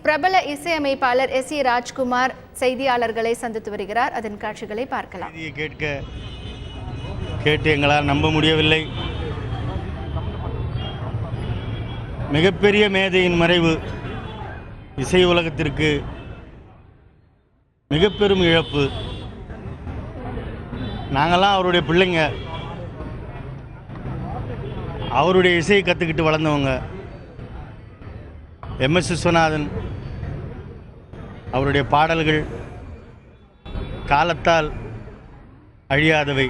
பிரபல இசையமைப்பாளர் S.E. ராஜ்குமார் செய்தியாளர்களை சந்தித்து வருகிறார். அதன் காட்சிகளை பார்க்கலாம். கேட்டு எங்களால் நம்ப முடியவில்லை. மிகப்பெரிய மேதையின் மறைவு இசை உலகத்திற்கு மிக பெரும் இழப்பு. நாங்கள்லாம் அவருடைய பிள்ளைங்க, அவருடைய இசையை கற்றுக்கிட்டு வளர்ந்தவங்க. MS விஸ்வநாதன் அவருடைய பாடல்கள் காலத்தால் அழியாதவை.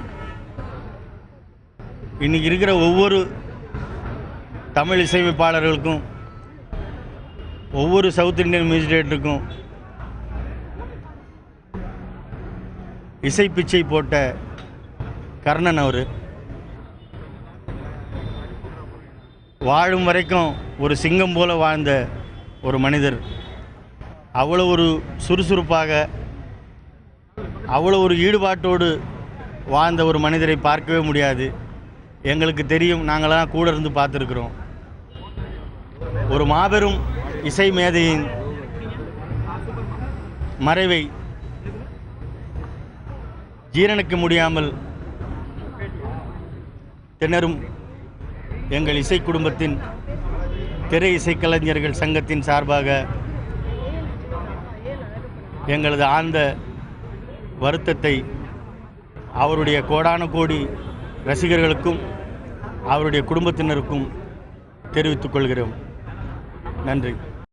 இன்றைக்கி இருக்கிற ஒவ்வொரு தமிழ் இசையமைப்பாளர்களுக்கும், ஒவ்வொரு சவுத் இந்தியன் மியூசிக் டைரக்டருக்கும் இசை பிச்சை போட்ட கர்ணன் அவர். வாழும் வரைக்கும் ஒரு சிங்கம் போல வாழ்ந்த ஒரு மனிதர். அவ்வளோ ஒரு சுறுசுறுப்பாக, அவ்வளோ ஒரு ஈடுபாட்டோடு வாழ்ந்த ஒரு மனிதரை பார்க்கவே முடியாது. எங்களுக்கு தெரியும், நாங்களாம் கூட இருந்து பார்த்துருக்குறோம். ஒரு மாபெரும் இசை மேதையின் மறைவை ஜீரணிக்க முடியாமல் திணறும் எங்கள் இசை குடும்பத்தின் திரை இசைக்கலைஞர்கள் சங்கத்தின் சார்பாக எங்களது ஆழ்ந்த வருத்தத்தை அவருடைய கோடான கோடி ரசிகர்களுக்கும் அவருடைய குடும்பத்தினருக்கும் தெரிவித்துக் கொள்கிறோம். நன்றி.